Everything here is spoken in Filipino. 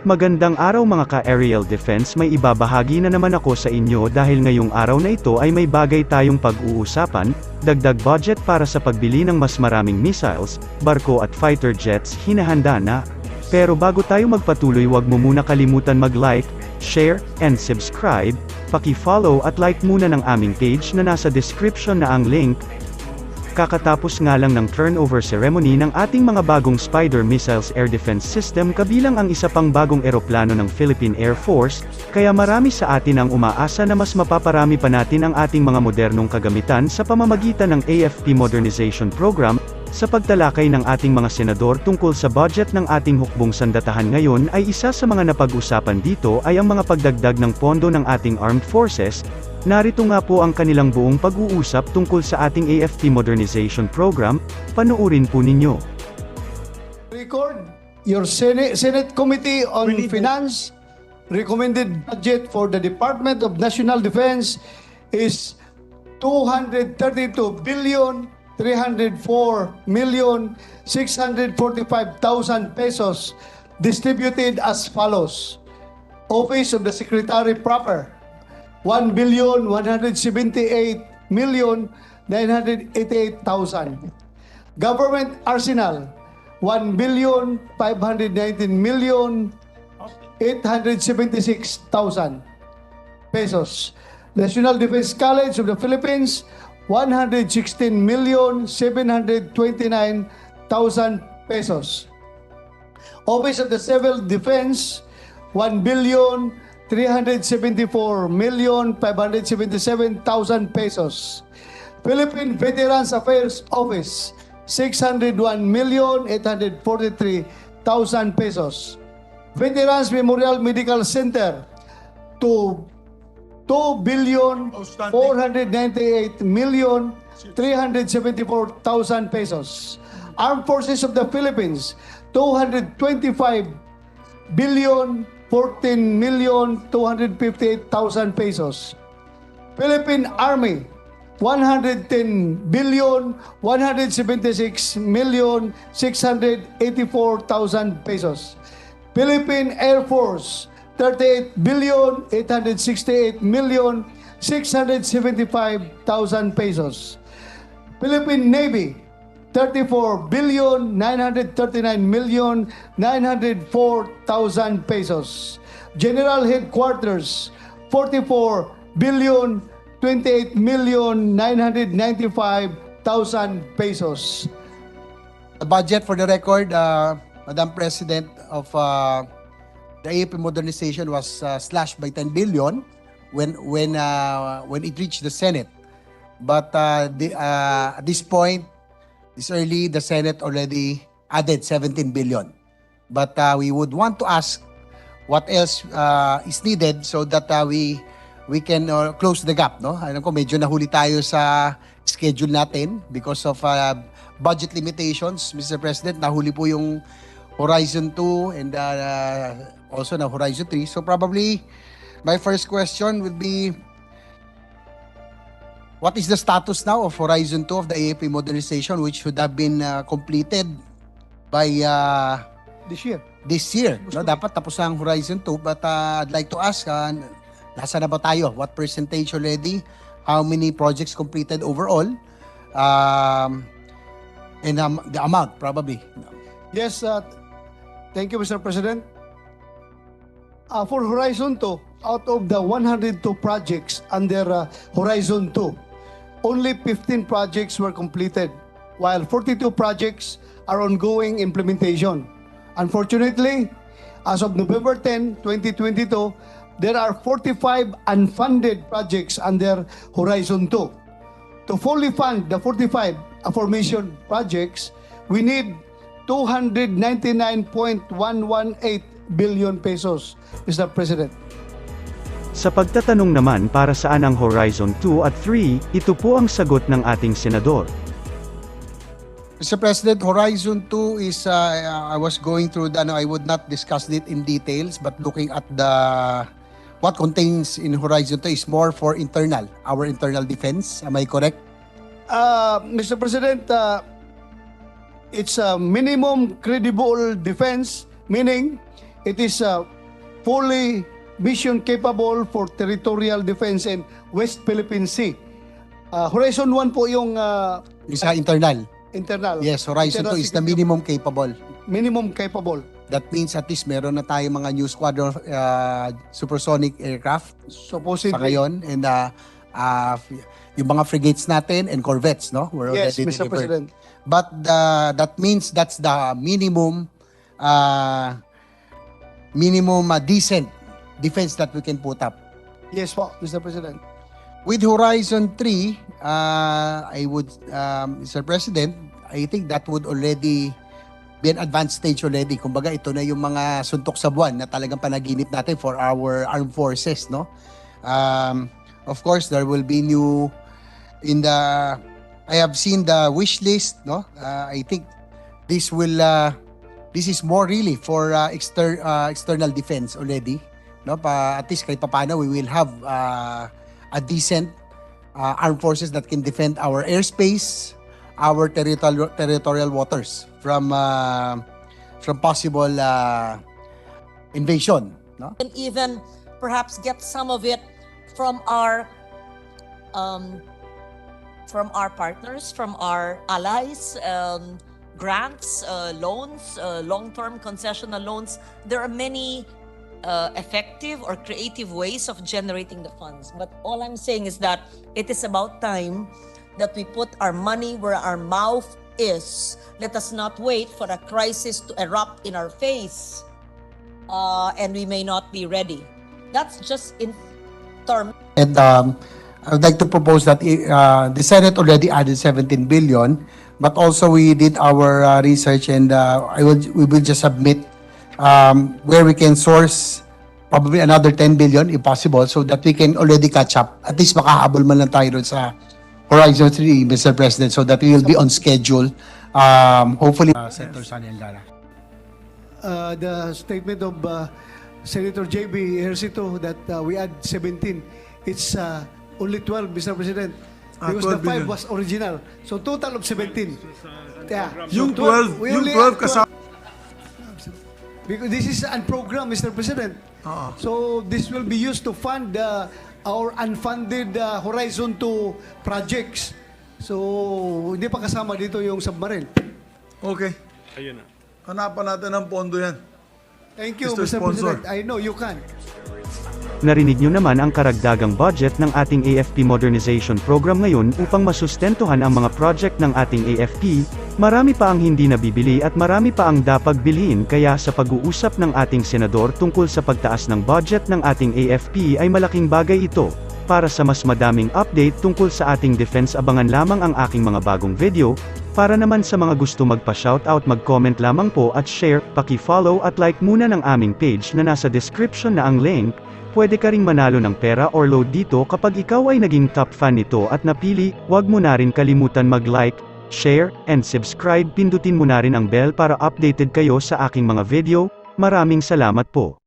Magandang araw mga ka-aerial defense, may ibabahagi na naman ako sa inyo dahil ngayong araw na ito ay may bagay tayong pag-uusapan, dagdag budget para sa pagbili ng mas maraming missiles, barko at fighter jets hinahanda na. Pero bago tayo magpatuloy, wag mo muna kalimutan mag-like, share, and subscribe, paki-follow at like muna ng aming page na nasa description na ang link. Kakatapos nga lang ng turnover ceremony ng ating mga bagong Spider Missiles Air Defense System kabilang ang isa pang bagong eroplano ng Philippine Air Force, kaya marami sa atin ang umaasa na mas mapaparami pa natin ang ating mga modernong kagamitan sa pamamagitan ng AFP Modernization Program. Sa pagtalakay ng ating mga senador tungkol sa budget ng ating hukbong sandatahan ngayon ay isa sa mga napag-usapan dito ay ang mga pagdagdag ng pondo ng ating armed forces. Narito nga po ang kanilang buong pag-uusap tungkol sa ating AFP Modernization Program, panoorin po ninyo. Record, your Senate Committee on Finance recommended budget for the Department of National Defense is 232,304,645,000 pesos, distributed as follows. Office of the Secretary Proper, 1,178,988,000. Government Arsenal, 1,519,876,000 pesos. National Defense College of the Philippines, 116,729,000 pesos. Office of the Civil Defense, 1,374,577,000 pesos. Philippine Veterans Affairs Office, 601,843,000 pesos. Veterans Memorial Medical Center, 2,498,374,000 pesos. Armed Forces of the Philippines, 225,014,258,000 pesos. Philippine Army, 110,176,684,000 pesos. Philippine Air Force, 38,868,675,000 pesos. Philippine Navy, 34,939,904,000 pesos. General Headquarters, 44,028,995,000 pesos. The budget, for the record, Madam President, of the AFP modernization was slashed by 10 billion when it reached the Senate. But at this point, this early, the Senate already added 17 billion. But we would want to ask what else is needed so that we can close the gap, no? Alam ko medyo nahuli tayo sa schedule natin because of budget limitations, Mr. President. Nahuli po yung Horizon 2 and also na Horizon 3. So probably my first question would be, what is the status now of Horizon 2 of the AFP modernization, which should have been completed by this year? No, dapat tapos ang Horizon 2, but I'd like to ask, nasa na ba tayo? What percentage already? How many projects completed overall? And the amount, probably. Yes, thank you, Mr. President. For Horizon 2, out of the 102 projects under Horizon 2, only 15 projects were completed, while 42 projects are ongoing implementation. Unfortunately, as of November 10, 2022, there are 45 unfunded projects under Horizon 2. To fully fund the 45 aforementioned projects, we need 299.118 billion pesos, Mr. President. Sa pagtatanong naman para saan ang Horizon 2 at 3, ito po ang sagot ng ating senador. Mr. President, Horizon 2 is, I was going through, I would not discuss it in details, but looking at what contains in Horizon 2 is more for our internal defense. Am I correct? Mr. President, it's a minimum credible defense, meaning It is fully mission capable for territorial defense in West Philippine Sea. Horizon 1 po yung Yung sa internal. internal. Yes, Horizon 2 is the minimum capable. Minimum capable. That means at least meron na tayong mga new squadron supersonic aircraft Supposedly. sa ngayon. And yung mga frigates natin and corvettes, no? Were Yes, already Mr. delivered. President. But that means that's the minimum decent defense that we can put up. Yes po, Mr. President. With Horizon 3, Mr. President, I think that would already be an advanced stage already. Kumbaga, ito na yung mga suntok sa buwan na talagang panaginip natin for our armed forces, no? Of course, there will be new I have seen the wish list, no? I think this is more really for external defense already, no? At least kahit papaano we will have a decent armed forces that can defend our airspace, our territorial waters from possible invasion, no? And even perhaps get some of it from our partners, from our allies, grants, loans, long-term concessional loans. There are many effective or creative ways of generating the funds. But all I'm saying is that it is about time that we put our money where our mouth is. Let us not wait for a crisis to erupt in our face and we may not be ready. That's just in terms. And I would like to propose that the Senate already added 17 billion, but also we did our research and we will just submit where we can source probably another 10 billion if possible so that we can already catch up. At least makahabol man lang tayo dun sa Horizon 3, Mr. President, so that we will be on schedule. Hopefully, Senator Sani Angara. The statement of Senator J.B. Ejercito that we add 17, it's only 12, Mr. President. Because the 5 was original. So total of 17. Yeah. Yung So 12, we yung only 12 add kasama. Because this is unprogrammed, Mr. President. So this will be used to fund our unfunded Horizon 2 projects. So hindi pa kasama dito yung submarine. Okay. Ayun na. Hanapan natin ng pondo yan. Thank you, Mr. Mr. Sponsor. President. I know you can. Narinig nyo naman ang karagdagang budget ng ating AFP Modernization Program ngayon upang masustentuhan ang mga project ng ating AFP. Marami pa ang hindi nabibili at marami pa ang dapat bilhin, kaya sa pag-uusap ng ating senador tungkol sa pagtaas ng budget ng ating AFP ay malaking bagay ito. Para sa mas madaming update tungkol sa ating defense, abangan lamang ang aking mga bagong video. Para naman sa mga gusto magpa-shoutout, mag-comment lamang po at share, paki-follow at like muna ng aming page na nasa description na ang link. Pwede ka ring manalo ng pera or load dito kapag ikaw ay naging top fan nito at napili. Huwag mo na rin kalimutan mag-like, share, and subscribe. Pindutin mo na rin ang bell para updated kayo sa aking mga video. Maraming salamat po.